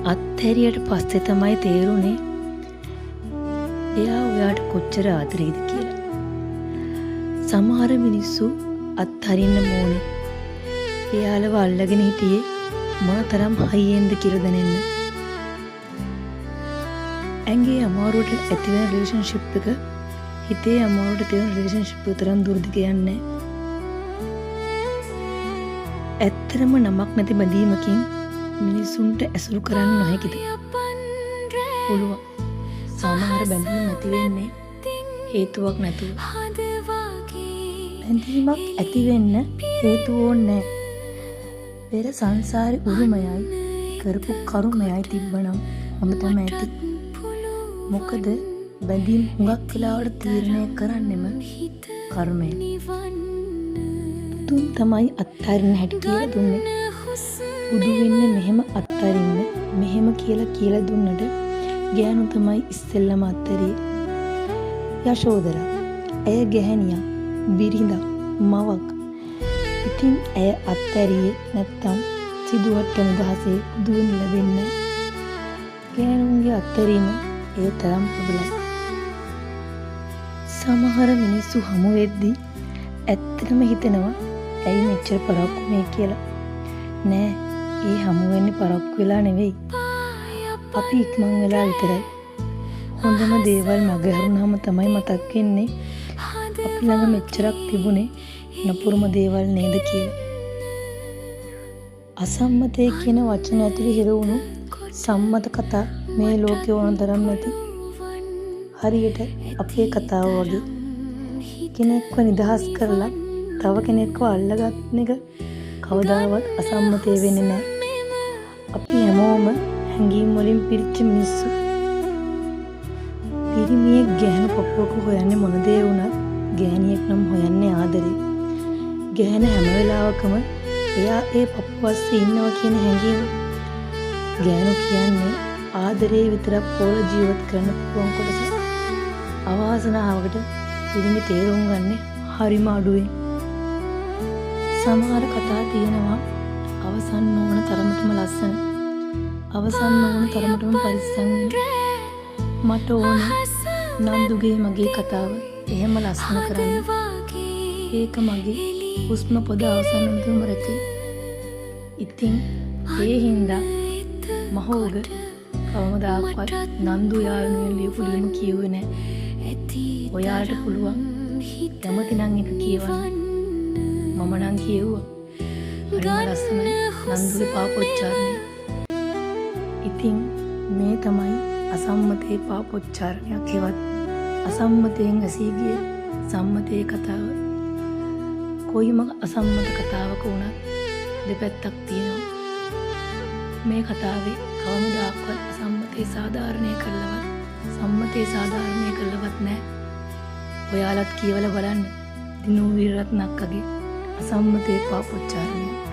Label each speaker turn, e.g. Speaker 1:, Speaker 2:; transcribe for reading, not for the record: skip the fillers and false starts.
Speaker 1: අත්හැරියට පස්සේ තමයි තේරුනේ එයා ඔයාට කොච්චර ආදරේද කියලා. සමහර මිනිස්සු අත්හරින්න ඕනේ. එයාලව අල්ලගෙන හිටියේ මොනතරම් හයියෙන්ද කියලා දැනෙන්න. ඇඟේ අමාරුවට ඇතිවෙන රිලේෂන්ෂිප් එක හිතේ අමාරුවට තියෙන රිලේෂන්ෂිප් එක තරම් දුරදිග යන්නේ. ඇත්තටම නමක් නැති බැඳීමකින් මිනිසුන්ට ඇසුරු කරන්න නොහැකිද? පුළුවන්. සමහර බැඳීම් ඇති වෙන්නේ හේතුවක් නැතුව. බැඳීමක් ඇති වෙන්න හේතු ඕනේ නැහැ. පෙර සංසාරේ උරුමයයි කරපු කර්මයයි තිබ්බනම් අමතම ඇති. මොකද බැඳීම් හුඟක් වෙලාවට තීරණය කරන්නෙම කර්මය. තුන් තමයි අත්හරින්න හැටි කියලා දුන්නේ. බුදු වෙන්න මෙහෙම අත්හරින්න මෙහෙම කියලා දුන්නට ගෑනු තමයි ඉස්සෙල්ලම අත්හැරියේ. යශෝදරා. ඇය ගැහැණියක්, බිරිඳක්, මවක්. ඉතින් ඇය අත්හැරියේ නැත්තම් සිදුවට නිදහසේ බුදු වෙන්න ලැබෙන්නේ. ගෑනුන්ගේ අත්හැරීම ඒ තරම් ප්‍රබලයි. සමහර මිනිස්සු හමු වෙද්දී ඇත්තටම හිතෙනවා ඇයි මෙච්චර පරක්කු මේ කියලා. නෑ, ඒ හමු වෙන්නේ පරක්කු වෙලා නෙවෙයි. අපි ඉක්මන් වෙලා විතරයි. හොඳම දේවල් මගහැරුණාම තමයි මතක් වෙන්නේ අපි ළඟ මෙච්චරක් තිබුණේ නපුරුම දේවල් නේද කියලා. අසම්මතය කියන වචන ඇතුලේ හිර වුණු සම්මත කතා මේ ලෝකේ ඕන තරම් නැති. හරියට අපේ කතාව වගේ. කෙනෙක්ව නිදහස් කරලා තව කෙනෙක්ව අල්ලගන්න එක කවදාවත් අසම්මතය වෙන්නේ නැහැ. අපි හැමෝම හැඟීම් වලින් පිරිච්ච මිනිස්සු. පිරිමියෙක් ගැහණු පපුවක හොයන්නේ මොන දේ වුණත් ගැහණියෙක් නම් හොයන්නේ ආදරේ. ගැහණ හැම වෙලාවකම එයා ඒ පපුවස්සේ ඉන්නවා කියන හැඟීම. ගැහණු කියන්නේ ආදරේ විතරක් පොළ ජීවත් කරන්න පුළුවන් කොටස. අවාසනාවකට පිරිමි තේරුම් ගන්න හරිම අඩුවෙන්. සමහර කතා තියෙනවා අවසන් නොවන තරමටම ලස්සන. අවසන් නොවන තරමටම පරිස්සම්. මට ඕනේ නන්දුගේ මගේ කතාව එහෙම ලස්සන කරන්න. ඒක මගේ හුස්ම පොද අවසන් වෙනතුම රැකේ. ඉතින් ඒ හින්දා මහෝග කවමදාකවත් නන්දු යාළුවෙන් ලියපු ලියුම කියුවේ නැහැ. ඔයාලට පුළුවන් කැමති නම් එක කියවන්න. මම නම් කියෙව්වා. හරිම ලස්සනයි නන්දුගේ පාපොච්චාරණය. ඉතින් මේ තමයි අසම්මතේ පාපොච්චාරණයක් හෙවත් අසම්මතයෙන් ඇසී ගිය සම්මතයේ කතාව. කොයිම අසම්මත කතාවක වුණත් දෙපැත්තක් තියෙනවා. මේ කතාවේ කවමදාකවත් අසම්මතේ සාධාරණය කළවත් සම්මතේ සාධාරණය කළවත් නැහැ. ඔයාලත් කියවලා බලන්න. දිනු වීරරත්න අක්කගේ අසම්මතේ පාපොච්චාරණය.